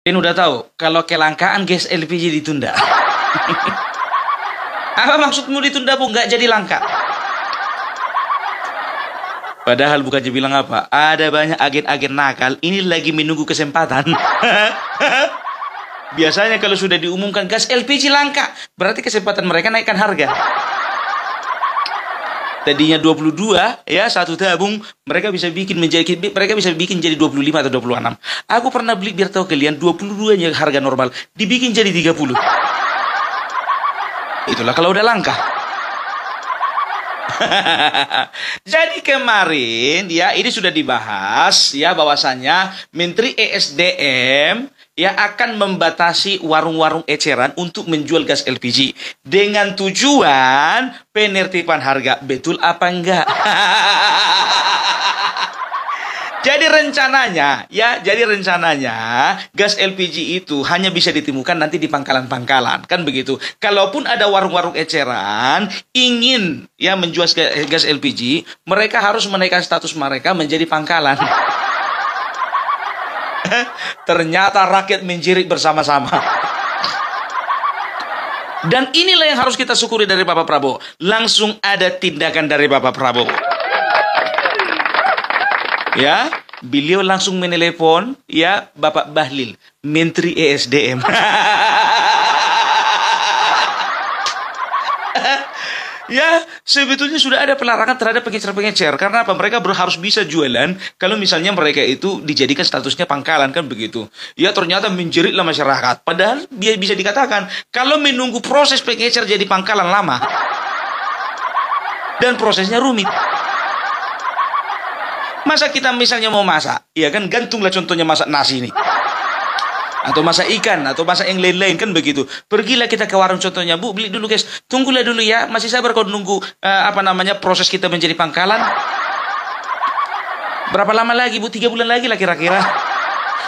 Kan udah tahu kalau kelangkaan gas LPG ditunda. Apa maksudmu ditunda, Bu? Nggak jadi langka. Padahal bukannya bilang apa? Ada banyak agen-agen nakal ini lagi menunggu kesempatan. Biasanya kalau sudah diumumkan gas LPG langka, berarti kesempatan mereka naikkan harga. Tadinya 22 ya satu tabung, mereka bisa bikin jadi 25 atau 26. Aku pernah beli, biar tahu kalian, 22-nya harga normal dibikin jadi 30. Itulah kalau udah langka. Jadi kemarin ya ini sudah dibahas ya bahwasannya Menteri ESDM ya akan membatasi warung-warung eceran untuk menjual gas LPG dengan tujuan penertiban harga. Betul apa enggak? Jadi rencananya gas LPG itu hanya bisa ditemukan nanti di pangkalan-pangkalan, kan begitu. Kalaupun ada warung-warung eceran ingin ya menjual gas LPG, mereka harus menaikkan status mereka menjadi pangkalan. Ternyata rakyat menjerit bersama-sama. Dan inilah yang harus kita syukuri dari Bapak Prabowo. Langsung ada tindakan dari Bapak Prabowo. Ya, beliau langsung menelepon ya Bapak Bahlil, Menteri ESDM. Ya, sebetulnya sudah ada pelarangan terhadap pengecer-pengecer. Karena apa? Mereka harus bisa jualan kalau misalnya mereka itu dijadikan statusnya pangkalan, kan begitu. Ya, ternyata menjeritlah masyarakat. Padahal bisa dikatakan kalau menunggu proses pengecer jadi pangkalan lama. Dan prosesnya rumit. Masa kita misalnya mau masak, ya kan, gantunglah contohnya masak nasi ini. Atau masak ikan, atau masak yang lain-lain, kan begitu. Pergilah kita ke warung contohnya, Bu, beli dulu guys. Tunggulah dulu ya, masih sabar kau nunggu proses kita menjadi pangkalan. Berapa lama lagi, Bu? 3 bulan lagi lah kira-kira.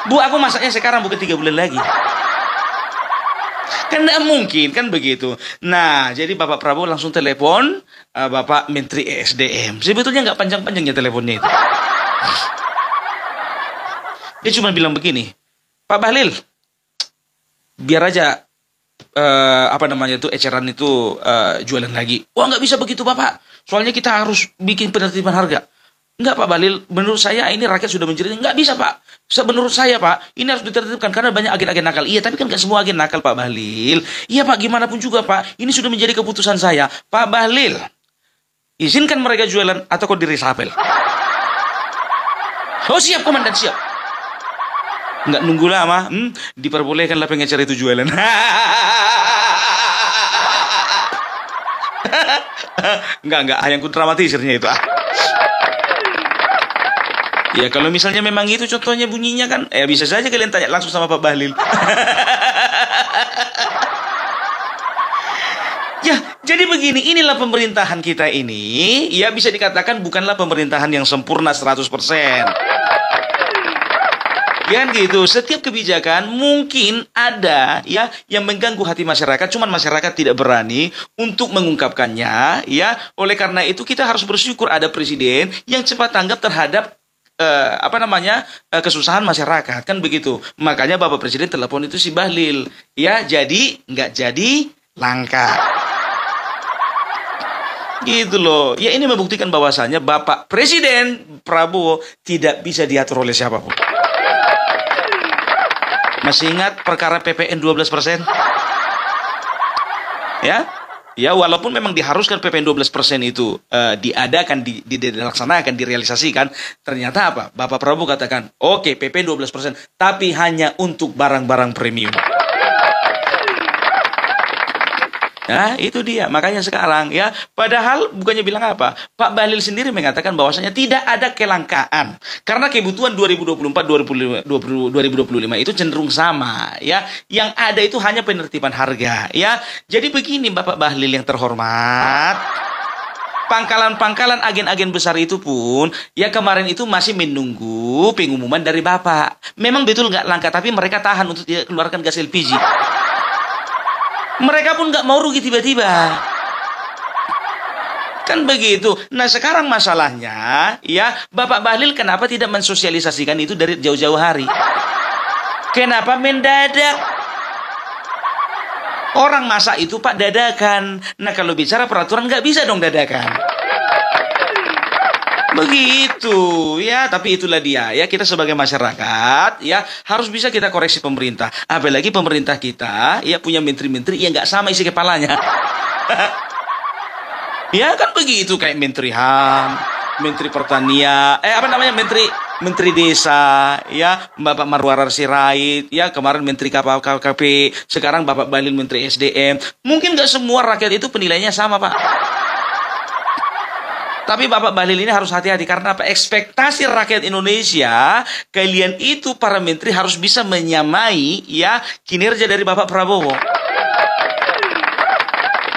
Bu, aku masaknya sekarang, bukan 3 bulan lagi. Kan tidak mungkin, kan begitu. Nah, jadi Bapak Prabowo langsung telepon Bapak Menteri ESDM. Sebetulnya nggak panjang-panjangnya teleponnya itu. Dia cuma bilang begini, Pak Bahlil, biar aja eceran itu jualan lagi. Wah, nggak bisa begitu Bapak. Soalnya kita harus bikin penertiban harga. Enggak Pak Bahlil, menurut saya ini rakyat sudah menjerit. Enggak bisa Pak. Menurut saya Pak, ini harus ditertibkan karena banyak agen-agen nakal. Iya, tapi kan nggak semua agen nakal Pak Bahlil. Iya Pak, gimana pun juga Pak, ini sudah menjadi keputusan saya. Pak Bahlil, izinkan mereka jualan atau kau diresapel. Oh siap komandan, siap. Nggak nunggu lama, diperbolehkanlah pengecer itu jualan. Enggak, yang ku dramatisirnya itu. Ya kalau misalnya memang itu contohnya bunyinya kan, bisa saja kalian tanya langsung sama Pak Bahlil. Ya, jadi begini, inilah pemerintahan kita ini, ya bisa dikatakan bukanlah pemerintahan yang sempurna 100%. Ya gitu, setiap kebijakan mungkin ada ya yang mengganggu hati masyarakat, cuman masyarakat tidak berani untuk mengungkapkannya, ya. Oleh karena itu kita harus bersyukur ada presiden yang cepat tanggap terhadap kesusahan masyarakat, kan begitu. Makanya Bapak Presiden telepon itu si Bahlil, ya, jadi nggak jadi langka. Gitu loh. Ya ini membuktikan bahwasannya Bapak Presiden Prabowo tidak bisa diatur oleh siapapun. Masih ingat perkara PPN 12%? Ya, walaupun memang diharuskan PPN 12% itu diadakan, dilaksanakan, direalisasikan, ternyata apa? Bapak Prabowo katakan, oke, PPN 12%, tapi hanya untuk barang-barang premium. Nah, itu dia. Makanya sekarang ya, padahal bukannya bilang apa? Pak Bahlil sendiri mengatakan bahwasanya tidak ada kelangkaan. Karena kebutuhan 2024-2025 itu cenderung sama, ya. Yang ada itu hanya penertiban harga, ya. Jadi begini Bapak Bahlil yang terhormat, pangkalan-pangkalan agen-agen besar itu pun ya kemarin itu masih menunggu pengumuman dari Bapak. Memang betul nggak langka, tapi mereka tahan untuk tidak keluarkan gas LPG. Mereka pun nggak mau rugi tiba-tiba. Kan begitu. Nah sekarang masalahnya, ya Bapak Bahlil kenapa tidak mensosialisasikan itu dari jauh-jauh hari? Kenapa mendadak? Orang masa itu Pak dadakan. Nah kalau bicara peraturan nggak bisa dong dadakan. Begitu ya, tapi itulah dia ya, kita sebagai masyarakat ya harus bisa kita koreksi pemerintah. Apalagi pemerintah kita ya punya menteri-menteri yang nggak sama isi kepalanya. Ya kan begitu, kayak Menteri HAM, Menteri Pertanian, Menteri Desa, ya Bapak Marwarar Sirait, ya kemarin Menteri KKP, sekarang Bapak Bahlil Menteri SDM. Mungkin nggak semua rakyat itu penilaiannya sama, Pak. Tapi Bapak Bahlil ini harus hati-hati karena apa? Ekspektasi rakyat Indonesia, kalian itu para menteri harus bisa menyamai ya kinerja dari Bapak Prabowo.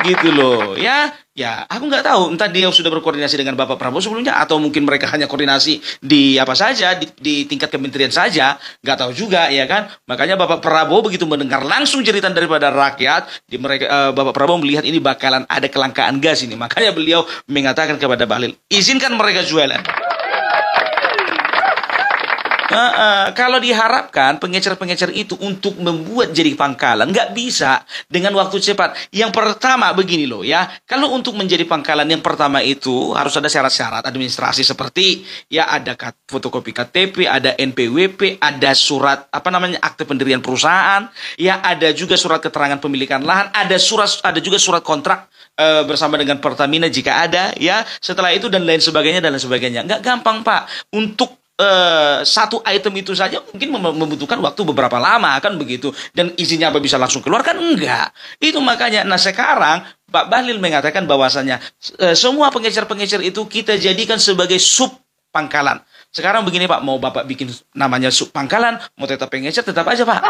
Gitu loh, ya. Ya, aku nggak tahu, entah dia sudah berkoordinasi dengan Bapak Prabowo sebelumnya, atau mungkin mereka hanya koordinasi di apa saja, di tingkat kementerian saja, nggak tahu juga, ya kan? Makanya Bapak Prabowo begitu mendengar langsung jeritan daripada rakyat, Bapak Prabowo melihat ini bakalan ada kelangkaan gas ini, makanya beliau mengatakan kepada Bahlil, izinkan mereka jualan. Kalau diharapkan pengecer-pengecer itu untuk membuat jadi pangkalan, nggak bisa dengan waktu cepat. Yang pertama begini loh ya, kalau untuk menjadi pangkalan yang pertama itu harus ada syarat-syarat administrasi seperti ya ada fotokopi KTP, ada NPWP, ada surat akte pendirian perusahaan, ya ada juga surat keterangan pemilikan lahan, ada juga surat kontrak bersama dengan Pertamina jika ada, ya setelah itu dan lain sebagainya. Nggak gampang Pak untuk satu item itu saja mungkin membutuhkan waktu beberapa lama kan begitu, dan izinnya apa bisa langsung keluar kan enggak. Itu makanya sekarang Pak Bahlil mengatakan bahwasanya semua pengecer-pengecer itu kita jadikan sebagai sub pangkalan. Sekarang begini Pak, mau Bapak bikin namanya sub pangkalan, mau tetap pengecer tetap aja Pak.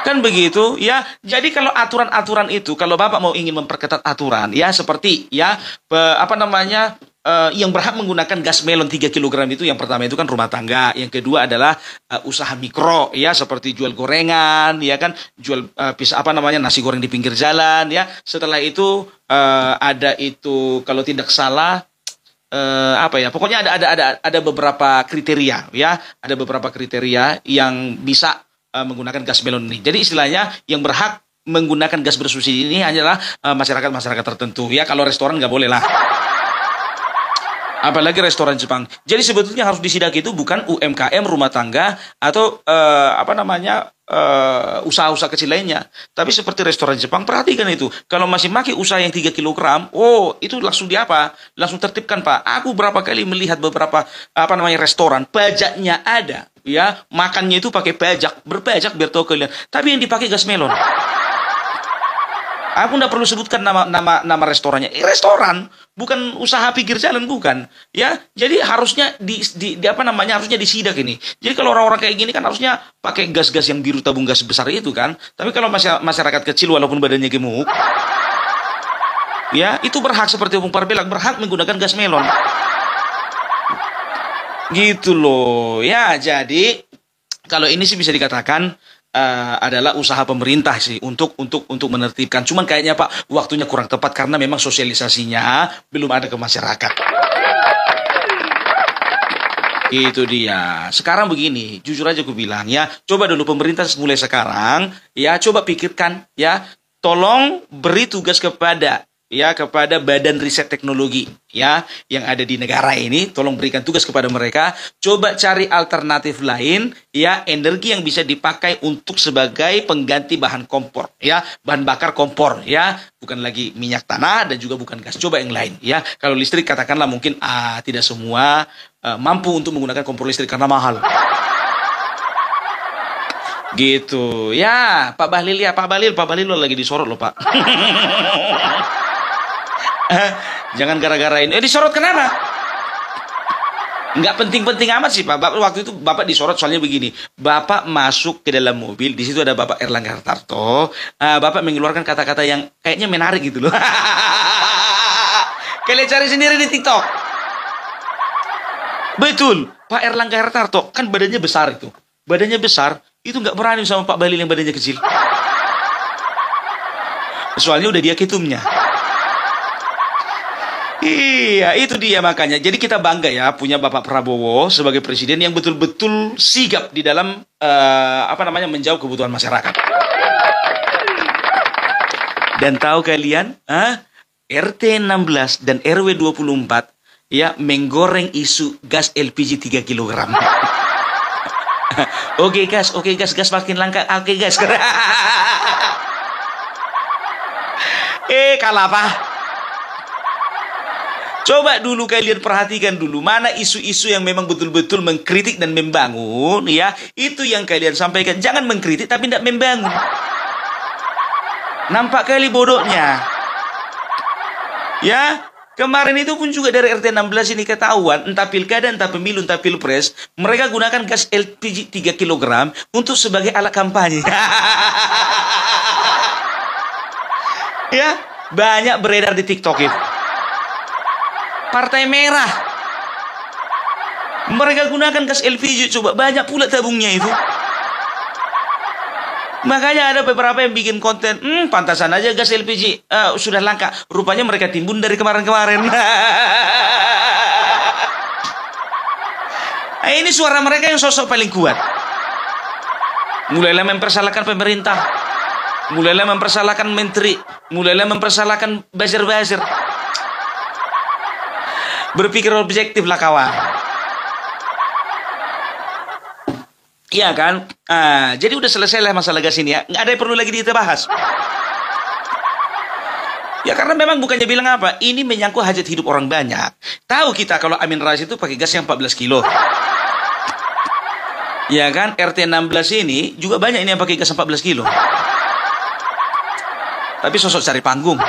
Kan begitu ya. Jadi kalau aturan-aturan itu, kalau Bapak mau ingin memperketat aturan ya seperti ya yang berhak menggunakan gas melon 3 kg itu, yang pertama itu kan rumah tangga, yang kedua adalah usaha mikro ya seperti jual gorengan ya kan, jual nasi goreng di pinggir jalan ya. Setelah itu ada itu kalau tidak salah pokoknya ada beberapa kriteria ya, ada beberapa kriteria yang bisa menggunakan gas melon ini. Jadi istilahnya yang berhak menggunakan gas bersubsidi ini hanyalah masyarakat tertentu ya. Kalau restoran nggak boleh lah. Apalagi restoran Jepang. Jadi sebetulnya harus disidak itu bukan UMKM, rumah tangga, atau usaha-usaha kecil lainnya. Tapi seperti restoran Jepang, perhatikan itu. Kalau masih pakai usaha yang 3 kg, itu langsung langsung tertibkan Pak. Aku berapa kali melihat beberapa restoran, pajaknya ada. Ya, makannya itu pakai berpajak biar tahu kalian. Tapi yang dipakai gas melon. Aku nggak perlu sebutkan nama restorannya. Restoran, bukan usaha pinggir jalan, bukan. Ya, jadi harusnya harusnya disidak ini. Jadi kalau orang-orang kayak gini kan harusnya pakai gas-gas yang biru tabung gas besar itu kan. Tapi kalau masyarakat kecil walaupun badannya gemuk, ya itu berhak seperti Bung Parbelang, berhak menggunakan gas melon. Gitu loh. Ya, jadi kalau ini sih bisa dikatakan adalah usaha pemerintah sih untuk menertibkan. Cuman kayaknya Pak waktunya kurang tepat karena memang sosialisasinya belum ada ke masyarakat. Itu dia. Sekarang begini, jujur aja aku bilang ya, coba dulu pemerintah mulai sekarang ya, coba pikirkan ya, tolong beri tugas kepada Badan Riset Teknologi ya yang ada di negara ini, tolong berikan tugas kepada mereka, coba cari alternatif lain ya, energi yang bisa dipakai untuk sebagai pengganti bahan kompor ya, bahan bakar kompor ya, bukan lagi minyak tanah dan juga bukan gas, coba yang lain ya. Kalau listrik katakanlah mungkin tidak semua mampu untuk menggunakan kompor listrik karena mahal. Gitu ya, Pak Bahlil lo lagi disorot loh Pak. Jangan gara-gara ini. Disorot kenapa? Nggak penting-penting amat sih Pak. Waktu itu Bapak disorot soalnya begini. Bapak masuk ke dalam mobil, di situ ada Bapak Erlangga Hartarto. Bapak mengeluarkan kata-kata yang kayaknya menarik gitu loh. Kalian cari sendiri di TikTok. Betul, Pak Erlangga Hartarto kan badannya besar itu. Badannya besar, itu nggak berani sama Pak Bahlil yang badannya kecil. Soalnya udah dia ketumnya. Iya, itu dia makanya. Jadi kita bangga ya punya Bapak Prabowo sebagai presiden yang betul-betul sigap di dalam menjawab kebutuhan masyarakat. Dan tahu kalian, RT 16 dan RW 24 ya menggoreng isu gas LPG 3 kilogram. Oke gas makin langka. Oke gas. Kalah apa? Coba dulu kalian perhatikan dulu mana isu-isu yang memang betul-betul mengkritik dan membangun, ya. Itu yang kalian sampaikan. Jangan mengkritik tapi tidak membangun. Nampak kali bodohnya. Ya, kemarin itu pun juga dari RT 16 ini ketahuan, entah pilkada, entah pemilu, entah pilpres, mereka gunakan gas LPG 3 kg untuk sebagai alat kampanye. Ya, banyak beredar di TikTok itu. Partai Merah. Mereka gunakan gas LPG, coba banyak pula tabungnya itu. Makanya ada beberapa yang bikin konten, pantasan aja gas LPG sudah langka. Rupanya mereka timbun dari kemarin-kemarin. Ini suara mereka yang sosok paling kuat. Mulailah mempersalahkan pemerintah. Mulailah mempersalahkan menteri. Mulailah mempersalahkan buzzer-buzzer. Berpikir objektif lah kawan. Iya kan? Jadi udah selesai lah masalah gas ini ya. Nggak ada yang perlu lagi kita bahas. Ya karena memang bukannya bilang apa. Ini menyangkut hajat hidup orang banyak. Tahu kita kalau Amin Rais itu pakai gas yang 14 kilo. Ya kan? RT 16 ini juga banyak ini yang pakai gas 14 kilo. Tapi sosok cari panggung.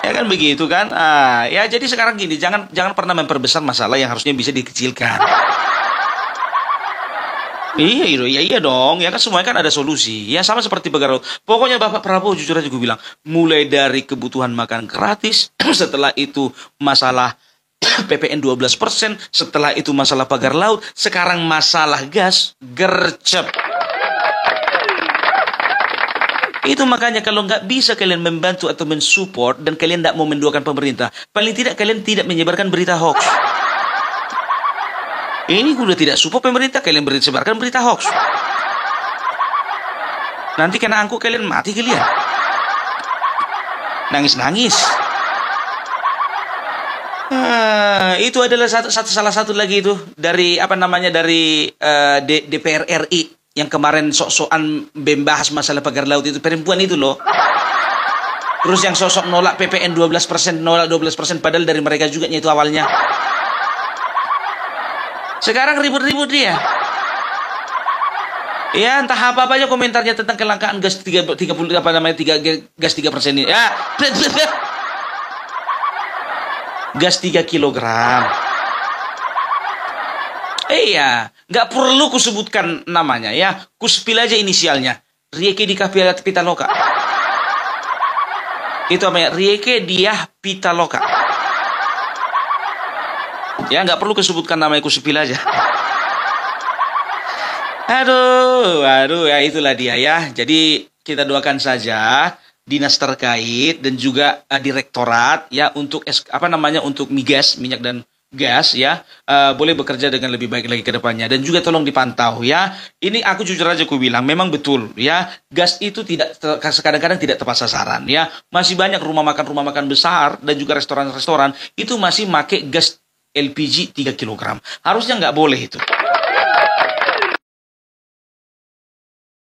Ya kan begitu kan? Ya jadi sekarang gini, jangan pernah memperbesar masalah yang harusnya bisa dikecilkan. Iya dong. Ya kan semuanya kan ada solusi. Ya sama seperti Pagar Laut. Pokoknya Bapak Prabowo jujur aja gue bilang, mulai dari kebutuhan makan gratis, setelah itu masalah PPN 12%, setelah itu masalah Pagar Laut, sekarang masalah gas, gercep. Itu makanya kalau nggak bisa kalian membantu atau mensupport dan kalian tidak mau mendoakan pemerintah, paling tidak kalian tidak menyebarkan berita hoax. Ini udah tidak support pemerintah, kalian sebarkan berita hoax. Nanti kena angkut kalian mati kalian. Nangis-nangis. Itu adalah salah satu lagi itu dari DPR RI. Yang kemarin sok-sokan membahas masalah Pagar Laut itu, perempuan itu loh. Terus yang sosok nolak PPN 12%, nolak 12%, padahal dari mereka juga itu awalnya. Sekarang ribut-ribut dia. Ya entah apa aja komentarnya tentang kelangkaan gas 3% ini. Ya. Gas 3 kilogram. Iya, nggak perlu kusebutkan namanya ya, kuspil aja inisialnya. Rieke Diah Pitaloka. Itu namanya Rieke Diah Pitaloka. Ya nggak perlu kusebutkan namanya, kuspil aja. Aduh, ya itulah dia ya. Jadi kita doakan saja dinas terkait dan juga direktorat ya untuk untuk migas, minyak dan gas ya, boleh bekerja dengan lebih baik lagi ke depannya, dan juga tolong dipantau ya. Ini aku jujur aja aku bilang memang betul ya, gas itu kadang-kadang tidak tepat sasaran ya. Masih banyak rumah makan besar dan juga restoran-restoran itu masih pakai gas LPG 3 kg. Harusnya nggak boleh itu.